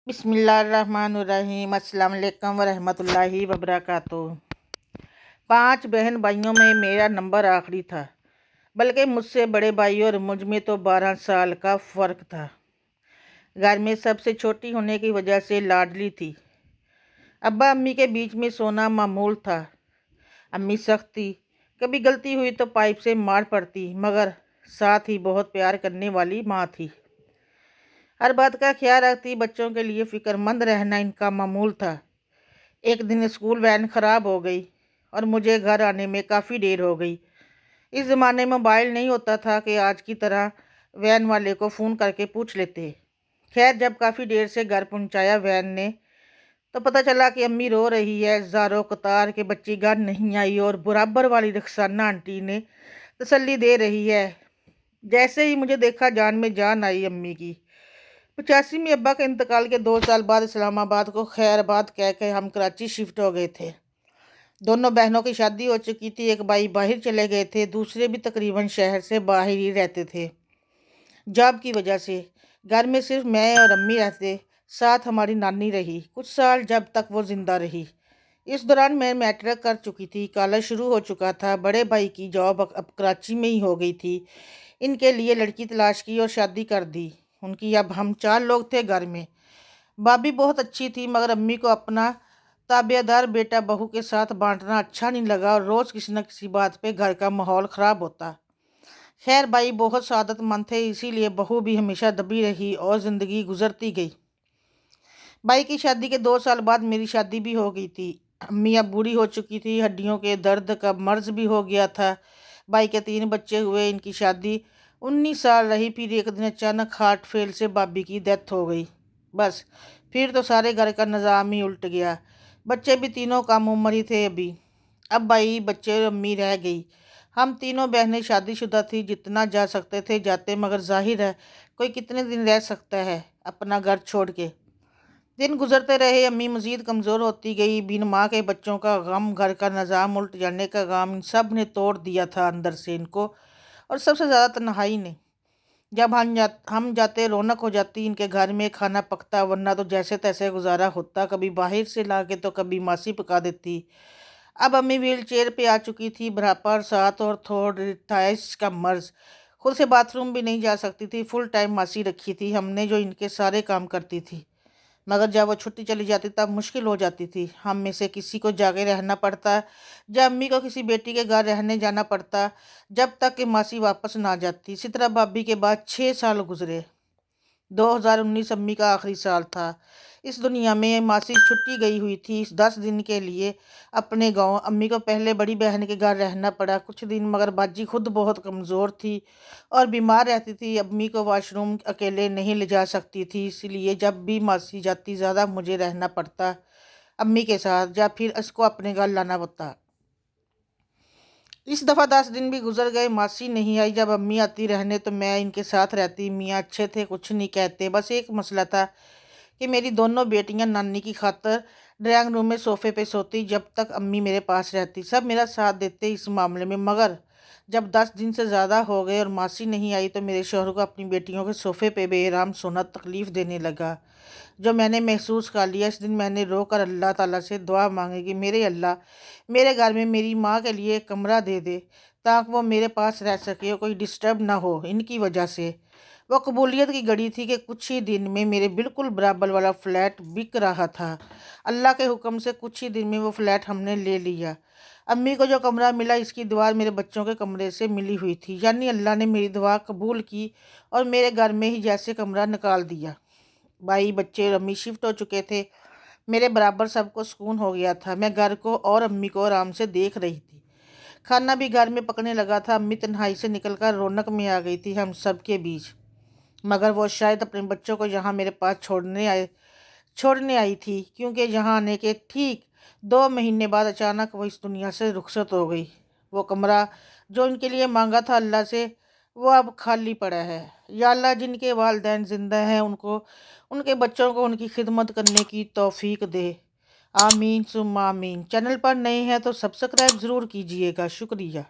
بسم اللہ الرحمن الرحیم۔ السلام علیکم ورحمۃ اللہ وبرکاتہ۔ 5 بہن بھائیوں میں میرا نمبر آخری تھا، بلکہ مجھ سے بڑے بھائی اور مجھ میں تو 12 سال کا فرق تھا۔ گھر میں سب سے چھوٹی ہونے کی وجہ سے لاڈلی تھی۔ ابا امی کے بیچ میں سونا معمول تھا۔ امی سخت تھی، کبھی غلطی ہوئی تو پائپ سے مار پڑتی، مگر ساتھ ہی بہت پیار کرنے والی ماں تھی۔ ہر بات کا خیال رکھتی، بچوں کے لیے فکر مند رہنا ان کا معمول تھا۔ ایک دن اسکول وین خراب ہو گئی اور مجھے گھر آنے میں کافی دیر ہو گئی۔ اس زمانے میں موبائل نہیں ہوتا تھا کہ آج کی طرح وین والے کو فون کر کے پوچھ لیتے۔ خیر، جب کافی دیر سے گھر پہنچایا وین نے تو پتہ چلا کہ امی رو رہی ہے زاروں قطار کہ بچی گھر نہیں آئی، اور برابر والی رخسانہ آنٹی نے تسلی دے رہی ہے۔ جیسے ہی مجھے دیکھا جان میں جان آئی امی کی۔ 85 میں ابا کے انتقال کے 2 سال بعد اسلام آباد کو خیر آباد کہہ کے ہم کراچی شفٹ ہو گئے تھے۔ دونوں بہنوں کی شادی ہو چکی تھی، ایک بھائی باہر چلے گئے تھے، دوسرے بھی تقریباً شہر سے باہر ہی رہتے تھے جاب کی وجہ سے۔ گھر میں صرف میں اور امی رہتے، ساتھ ہماری نانی رہی کچھ سال جب تک وہ زندہ رہی۔ اس دوران میں میٹرک کر چکی تھی، کالج شروع ہو چکا تھا، بڑے بھائی کی جاب اب کراچی میں ہی ہو گئی تھی۔ ان کے لیے لڑکی تلاش کی اور شادی کر دی ان کی۔ اب ہم 4 لوگ تھے گھر میں۔ بھابھی بہت اچھی تھی، مگر امی کو اپنا تابع دار بیٹا بہو کے ساتھ بانٹنا اچھا نہیں لگا اور روز کسی نہ کسی بات پہ گھر کا ماحول خراب ہوتا۔ خیر، بھائی بہت سعادت مند تھے، اسی لیے بہو بھی ہمیشہ دبی رہی اور زندگی گزرتی گئی۔ بھائی کی شادی کے 2 سال بعد میری شادی بھی ہو گئی تھی۔ امی اب بوڑھی ہو چکی تھی، ہڈیوں کے درد کا مرض بھی ہو گیا تھا۔ بھائی کے 3 بچے ہوئے، ان کی شادی 19 سال رہی، پھر ایک دن اچانک ہارٹ فیل سے بھابھی کی ڈیتھ ہو گئی۔ بس پھر تو سارے گھر کا نظام ہی الٹ گیا۔ بچے بھی تینوں کم عمر ہی تھے ابھی۔ اب بھائی، بچے اور امی رہ گئی۔ ہم تینوں بہنیں شادی شدہ تھی، جتنا جا سکتے تھے جاتے، مگر ظاہر ہے کوئی کتنے دن رہ سکتا ہے اپنا گھر چھوڑ کے۔ دن گزرتے رہے، امی مزید کمزور ہوتی گئی، بن ماں کے بچوں کا غم، گھر کا نظام الٹ جانے کا غم، ان سب نے توڑ دیا تھا اندر سے ان کو، اور سب سے زیادہ تنہائی نے۔ جب ہم جاتے رونق ہو جاتی ان کے گھر میں، کھانا پکتا، ورنہ تو جیسے تیسے گزارا ہوتا، کبھی باہر سے لا کے تو کبھی ماسی پکا دیتی۔ اب امی ویل چیئر پہ آ چکی تھی، بڑھاپا اور ساتھ اور تھائرائڈ کا مرض، خود سے باتھ روم بھی نہیں جا سکتی تھی۔ فل ٹائم ماسی رکھی تھی ہم نے، جو ان کے سارے کام کرتی تھی، مگر جب وہ چھٹی چلی جاتی تب مشکل ہو جاتی تھی۔ ہم میں سے کسی کو جا کے رہنا پڑتا، جب امی کو کسی بیٹی کے گھر رہنے جانا پڑتا، جب تک کہ ماسی واپس نہ آ جاتی۔ اسی طرح بھابھی کے بعد 6 سال گزرے۔ 2019 امی کا آخری سال تھا اس دنیا میں۔ ماسی چھٹی گئی ہوئی تھی 10 دن کے لیے اپنے گاؤں۔ امی کو پہلے بڑی بہن کے گھر رہنا پڑا کچھ دن، مگر باجی خود بہت کمزور تھی اور بیمار رہتی تھی، امی کو واش روم اکیلے نہیں لے جا سکتی تھی، اس لیے جب بھی ماسی جاتی زیادہ مجھے رہنا پڑتا امی کے ساتھ، یا پھر اس کو اپنے گھر لانا پڑتا۔ اس دفعہ 10 دن بھی گزر گئے، ماسی نہیں آئی۔ جب امی آتی رہنے تو میں ان کے ساتھ رہتی۔ میاں اچھے تھے، کچھ نہیں کہتے، بس ایک مسئلہ تھا کہ میری دونوں بیٹیاں نانی کی خاطر ڈرائنگ روم میں صوفے پہ سوتی جب تک امی میرے پاس رہتی۔ سب میرا ساتھ دیتے اس معاملے میں، مگر جب 10 دن سے زیادہ ہو گئے اور ماسی نہیں آئی تو میرے شوہر کو اپنی بیٹیوں کے صوفے پہ بے آرام سونا تکلیف دینے لگا، جو میں نے محسوس کر لیا۔ اس دن میں نے رو کر اللہ تعالیٰ سے دعا مانگی کہ میرے اللہ، میرے گھر میں میری ماں کے لیے ایک کمرہ دے دے تاکہ وہ میرے پاس رہ سکے اور کوئی ڈسٹرب نہ ہو ان کی وجہ سے۔ وہ قبولیت کی گھڑی تھی کہ کچھ ہی دن میں میرے بالکل برابر والا فلیٹ بک رہا تھا۔ اللہ کے حکم سے کچھ ہی دن میں وہ فلیٹ ہم نے لے لیا۔ امی کو جو کمرہ ملا، اس کی دیوار میرے بچوں کے کمرے سے ملی ہوئی تھی، یعنی اللہ نے میری دعا قبول کی اور میرے گھر میں ہی جیسے کمرہ نکال دیا۔ بھائی، بچے اور امی شفٹ ہو چکے تھے، میرے برابر سب کو سکون ہو گیا تھا۔ میں گھر کو اور امی کو آرام سے دیکھ رہی تھی، کھانا بھی گھر میں پکنے لگا تھا۔ امی تنہائی سے نکل کر رونق میں آ گئی تھی ہم سب کے بیچ، مگر وہ شاید اپنے بچوں کو یہاں میرے پاس چھوڑنے آئی تھی، کیونکہ یہاں آنے کے ٹھیک 2 مہینے بعد اچانک وہ اس دنیا سے رخصت ہو گئی۔ وہ کمرہ جو ان کے لیے مانگا تھا اللہ سے، وہ اب خالی پڑا ہے۔ یا اللہ، جن کے والدین زندہ ہیں ان کو، ان کے بچوں کو ان کی خدمت کرنے کی توفیق دے، آمین ثم آمین۔ چینل پر نئے ہیں تو سبسکرائب ضرور کیجیے گا، شکریہ۔